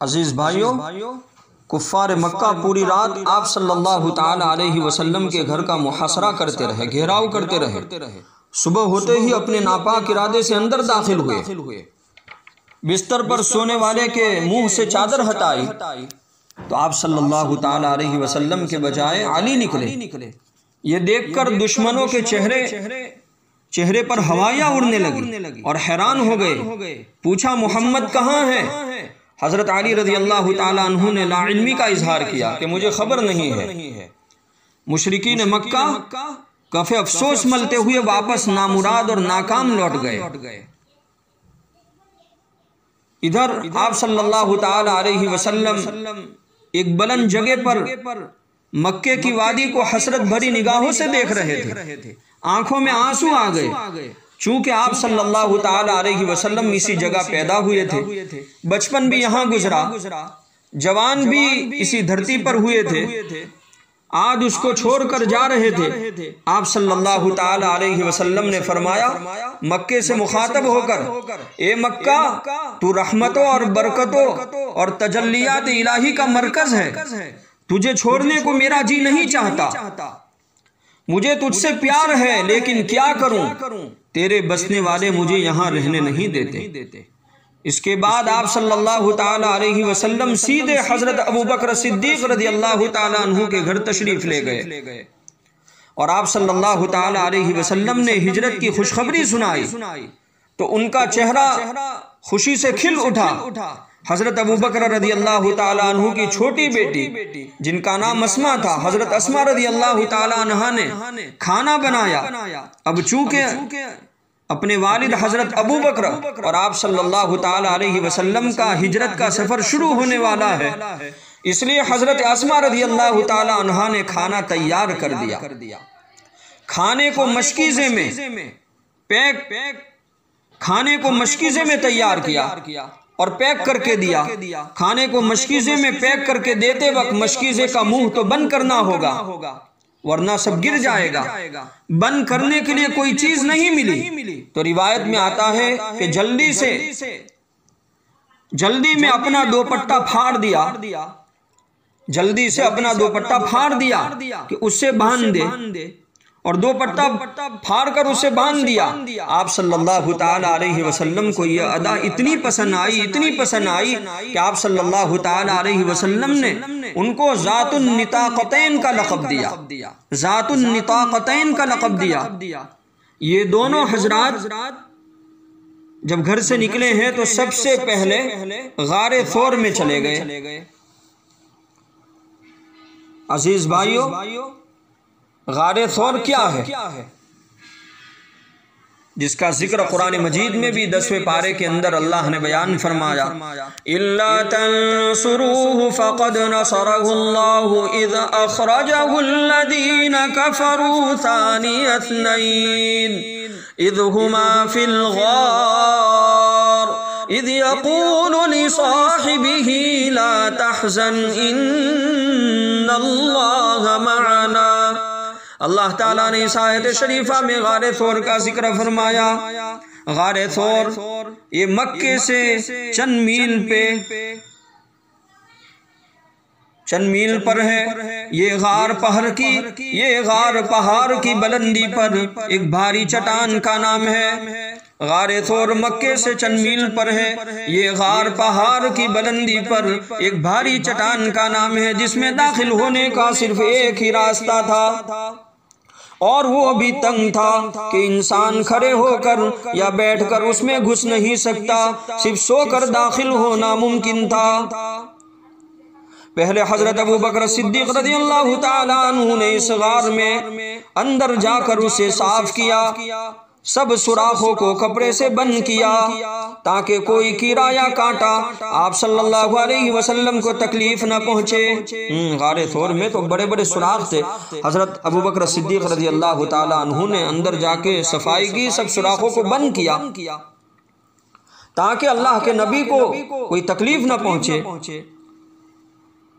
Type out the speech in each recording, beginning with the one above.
अजीज़ भाइयों, कुफ़ार मक्का पूरी रात आप सल्लल्लाहु ताला अलैहि वसल्लम के घर का मुहासरा करते रहे, घेराव करते रहे। सुबह होते ही अपने नापाक इरादे से अंदर दाखिल हुए। बिस्तर पर सोने वाले के मुंह से चादर हटाई तो आप सल्लल्लाहु ताला अलैहि वसल्लम के बजाय अली निकले। ये देखकर दुश्मनों के चेहरे पर हवाइयां उड़ने लगी और हैरान हो गए। पूछा, मोहम्मद कहाँ है? हजरत अली रज़ी अल्लाह ताला अन्हु ने लाइल्मी का इजहार किया कि मुझे खबर नहीं है। मुशरिकीन मक्का कफे अफसोस मलते हुए वापस नामुराद और नाकाम लौट गए। इधर आप सल्लल्लाहु ताला अलैहि वसल्लम एक बुलंद जगह पर मक्के की वादी को हसरत भरी निगाहों से देख रहे थे। आंखों में आंसू आ गए। चूंकि आप सल्लल्लाहु ताला अलैहि वसल्लम इसी जगह पैदा हुए थे, बचपन भी यहाँ गुजरा, जवान भी इसी धरती पर हुए थे, आज उसको छोड़कर जा रहे थे। आप सल्लल्लाहु ताला अलैहि वसल्लम ने फरमाया मक्के से मुखातब होकर, ए मक्का, तू रहमतों और बरकतों और तजल्लियात इलाही का मरकज है। तुझे छोड़ने को मेरा जी नहीं चाहता। मुझे तुझसे प्यार है, लेकिन क्या करूं, तेरे बसने वाले मुझे यहाँ रहने नहीं देते। इसके बाद आप सल्लल्लाहु ताला अलैहि वसल्लम सीधे हजरत अबू बकर सिद्दीक रज़ियल्लाहु ताला अन्हु के घर तशरीफ ले गए और आप सल्लल्लाहु ताला अलैहि वसल्लम ने हिजरत की खुशखबरी सुनाई तो उनका चेहरा खुशी से खिल उठा। हजरत अबू बकर रज़ियल्लाहु ताला अन्हु की छोटी बेटी जिनका नाम अस्मा था, हजरत अस्मा रज़ियल्लाहु ताला अन्हा ने खाना बनाया। अब चूंकि अपने वालिद हजरत अबू बकर और आप सल्लल्लाहु ताला अलैहि वसल्लम का हिजरत का सफर शुरू होने वाला है, इसलिए हजरत अस्मा रज़ियल्लाहु ताला अन्हा ने खाना तैयार कर दिया। खाने को मशकीज़े में तैयार किया और पैक करके दिया। खाने को मशकीज़े में पैक करके देते वक्त मशकीज़े का मुंह तो बंद करना होगा, वरना सब गिर जाएगा। बंद करने के लिए कोई चीज नहीं मिली तो रिवायत में आता है कि जल्दी में अपना दोपट्टा फाड़ दिया कि उससे बांध दे, और दोपट्टा फाड़ कर उसे बांध दिया। आप सल्लल्लाहु ताला अलैहि वसल्लम को यह अदा इतनी पसंद आई कि आप सल्लल्लाहु ताला अलैहि वसल्लम ने उनको ज़ातुन निताक़तैन का लक़ब दिया। ये दोनों हजरात जब घर से निकले हैं तो सबसे पहले गारे थौर में चले गए। अजीज भाइयों, गारे थौर क्या है, जिसका जिक्र कुरान मजीद में भी 10वें पारे के अंदर अल्लाह ने बयान फरमाया, इल्ला तंसुरूहु फक़द नसरहुल्लाहु इज़ अख़रजहुल्लज़ीना कफ़रू सानिय इस्नैन इज़ हुमा फिल ग़ार इज़ यक़ूलु लिसाहिबिही ला तहज़न इन्नल्लाह मअना। अल्लाह ताला ने इस आयत शरीफा में गारे थौर का जिक्र फरमाया। गारे थौर ये मक्के से चंद मील पर है। ये गार पहाड़ की बुलंदी पर एक भारी चट्टान का नाम है। गारे थौर मक्के से चंद मील पर है। ये गार पहाड़ की बुलंदी पर एक भारी चट्टान का नाम है, जिसमें दाखिल होने का सिर्फ एक ही रास्ता था और वो भी तंग था कि इंसान खड़े होकर या बैठकर उसमें घुस नहीं सकता, सिर्फ सोकर दाखिल होना मुमकिन था। पहले हजरत अबू बकर सिद्दीक रज़ियल्लाहु ताला अन्हु ने इस गार में अंदर जाकर उसे साफ किया, सब सुराखों को कपड़े से बंद किया ताकि कोई कीड़ा या कांटा आप सल्लल्लाहु अलैहि वसल्लम को तकलीफ न पहुंचे। गारे थौर में तो बड़े बड़े सुराख थे। हजरत अबू बकर सिद्दीक रज़ियल्लाहु ताला अन्हु ने अंदर जाके सफाई की, सब सुराखों को बंद किया ताकि अल्लाह के नबी को कोई तकलीफ न पहुंचे।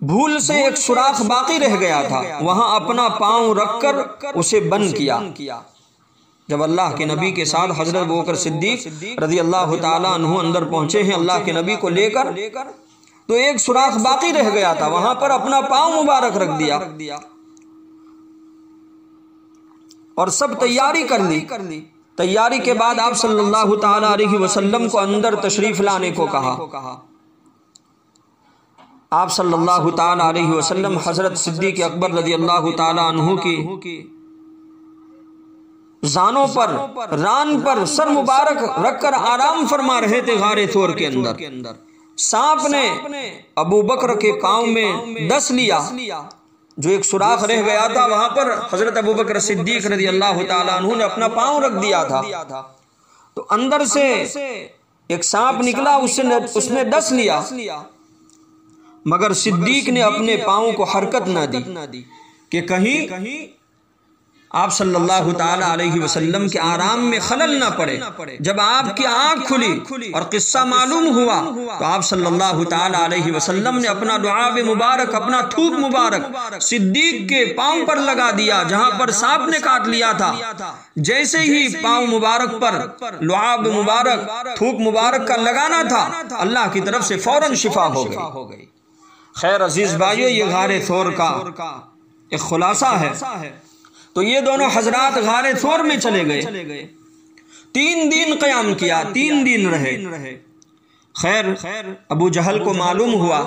भूल से एक सुराख बाकी रह गया था, वहां अपना पांव रखकर उसे बंद किया। जब अल्लाह के नबी के साथ हजरत अबू बकर सिद्दीक रज़ियल्लाहु ताला अन्हु अंदर पहुंचे हैं अल्लाह के नबी को लेकर, तो एक सुराख बाकी रह गया था, वहां पर अपना पांव मुबारक रख दिया और सब तैयारी कर ली। तैयारी के बाद आप सल्लल्लाहु ताला अलैहि वसल्लम को अंदर तशरीफ लाने को कहा। आप सल्लल्लाहु ताला अलैहि वसल्लम हजरत सिद्दीक अकबर रज़ियल्लाहु ताला अन्हु की जानों पर, रान पर सर मुबारक रखकर आराम फरमा रहे थे गारे थोर के अंदर। सांप ने अबू बकर के पांव में डस लिया, जो एक सुराख रह गया था वहां पर हजरत अबू बकर सिद्दीक रज़ियल्लाहु ताला अन्हु ने अपना पांव रख दिया था। तो अंदर से एक सांप निकला, उसने डस लिया, मगर सिद्दीक ने अपने पांव को हरकत ना दी कि कहीं आप सल्लल्लाहु ताला अलैहि वसल्लम के आराम में खलल ना पड़े। जब आपकी आंख खुली और किस्सा मालूम हुआ तो आप सल्लल्लाहु ताला अलैहि वसल्लम ने अपना लुआब मुबारक, अपना थूक मुबारक सिद्दीक के पांव पर लगा दिया जहां पर सांप ने काट लिया था। जैसे ही पांव मुबारक पर लुआब मुबारक, थूक मुबारक का लगाना था, अल्लाह की तरफ से फौरन शिफा हो गई। खैर अजीज भाइयों, ये गारे थोर का एक खुलासा है। तो ये दोनों हजरात गारे थोर में चले गए, 3 दिन क़याम किया, 3 दिन रहे। खैर अबू जहल को मालूम हुआ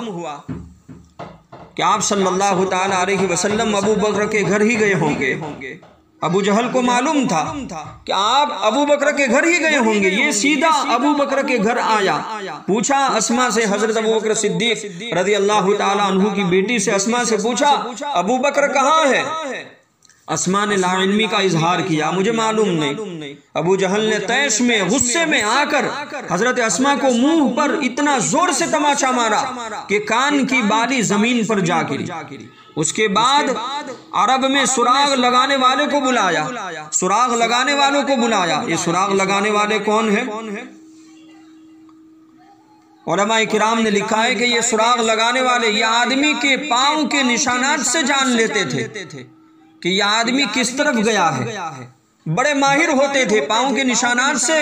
कि आप सल्लल्लाहु ताला अलैहि वसल्लम अबू बकर के घर ही गए होंगे। अबू जहल को मालूम था कि आप अबू बकर के घर ही गए होंगे। ये सीधा अबू बकर के घर आया, पूछा अस्मा से, हजरत अबू बकर सिद्दीक रज़ियल्लाहु ताला अन्हु की बेटी से अस्मा से पूछा, अबू बकर कहाँ है? अस्मा ने लाइल्मी का इजहार किया, मुझे मालूम नहीं। अबू जहल ने तैश में, गुस्से में आकर हजरत अस्मा को मुंह पर इतना जोर से तमाचा मारा कि कान की बाली जमीन पर जा गिरी। उसके बाद अरब में सुराग लगाने वाले को बुलाया, सुराग लगाने वालों को बुलाया। ये सुराग लगाने वाले कौन है? उलमाए किराम ने लिखा है कि ये सुराग लगाने वाले ये आदमी के पांव के निशानात से जान लेते थे कि यह आदमी किस तरफ गया है। बड़े माहिर होते थे, पांव के निशानात से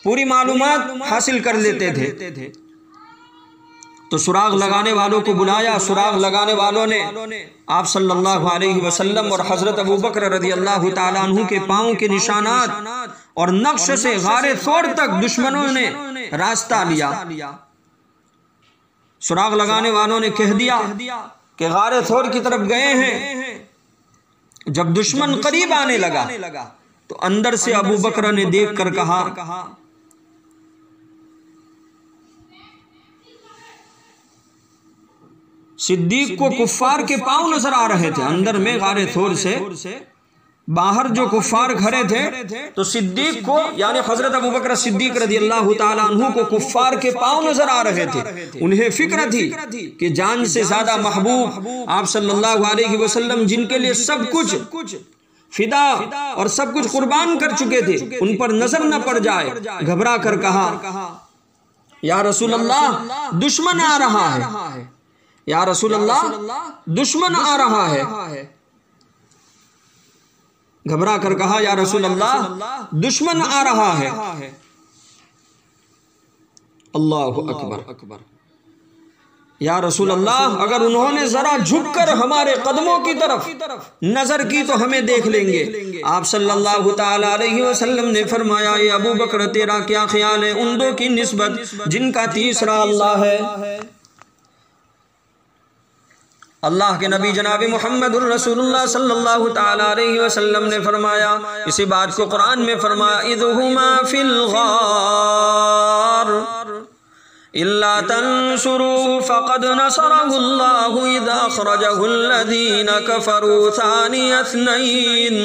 पूरी मालूमात हासिल कर लेते थे। तो सुराग लगाने वालों को बुलाया। सुराग लगाने वालों ने आप सल्लल्लाहु अलैहि वसल्लम और हजरत अबू बकर रज़ियल्लाहु ताला अन्हु के पांव के निशानात और नक्श से गारे थोर तक दुश्मनों ने रास्ता लिया। सुराग लगाने वालों ने कह दिया कि गारे थोर की तरफ गए हैं। जब दुश्मन करीब आने लगा तो अंदर से अबू बकर ने देखकर कहा, सिद्दीक को कुफ्फार के पांव नजर आ रहे थे। अंदर में गारे थोर से बाहर जो कुफ्फार खड़े थे, तो सिद्दीक को यानी हजरत अबू बकर सिद्दीक रज़ियल्लाहु ताला अन्हु को कुफ्फार के पांव नजर आ रहे थे। उन्हें फिक्र थी कि जान से ज्यादा महबूब आप सल्लल्लाहु अलैहि वसल्लम, जिनके लिए सब कुछ फिदा और सब कुछ कुर्बान कर चुके थे, उन पर नजर न पड़ जाए। घबरा कर कहा, या रसूल अल्लाह दुश्मन आ रहा है, या रसूल अल्लाह दुश्मन आ रहा है। घबरा कर कहा, या रसूल अल्लाह दुश्मन आ रहा है। अल्लाहु अकबर। या रसूल अल्लाह, अगर उन्होंने जरा झुककर हमारे कदमों की तरफ नजर की तो हमें देख लेंगे। आप सल्लल्लाहु ताला अलैहि वसल्लम ने फरमाया, ये अबू बकर तेरा क्या ख्याल है उन दो की निस्बत जिनका तीसरा अल्लाह है? अल्लाह के नबी जनाब मुहम्मदुर रसूलुल्लाह सल्लल्लाहु ताला अलैहि वसल्लम ने फरमाया, इसी बात को कुरान में फरमाया, इज़हुमा फिल गार इल्ला तंसुरू फक़द नसरहुल्लाहु इज़ अख़रजहुल्लज़ीना कफ़रू सानी अस्नैन।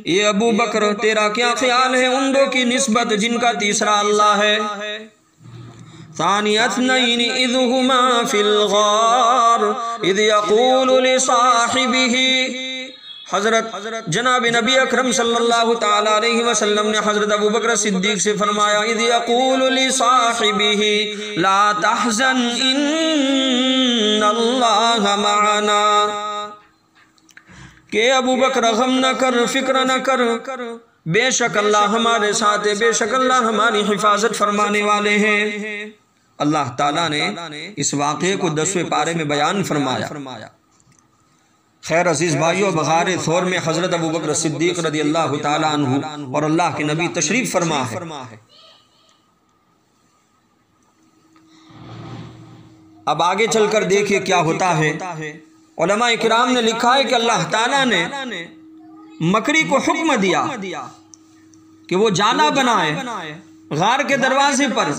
ये अबू बकर तेरा क्या ख्याल है उन दो की निस्बत जिनका तीसरा अल्लाह है? सानी अस्नैन इज़ हुमा फिल गार इज़ यक़ूलु लिसाहिबिही। हजरत जनाब नबी अकरम सल्लल्लाहु ताला अलैहि वसल्लम ने हजरत अबू बकर सिद्दीक से फरमाया, इज़ यक़ूलु लिसाहिबिही ला तहज़न इन्नल्लाह मअना, के अबू बकर गम न कर, फिक्र न कर, बेशक अल्लाह हमारे साथ है, बेशक अल्लाह हमारी हिफाजत फरमाने वाले हैं। अल्लाह ताला ने इस वाक़े को 10वें पारे में बयान फरमाया। खैर अजीज भाइयों, बगार थौर में हजरत अबू बकर सिद्दीक रदियल्लाहु ताला अन्हु और अल्लाह के नबी तशरीफ फरमा है। अब आगे चलकर देखिए क्या होता है। उलमा इकराम ने लिखा है कि अल्लाह ताला ने मकड़ी को हुक्म दिया कि वो जाला बनाए गार के दरवाजे पर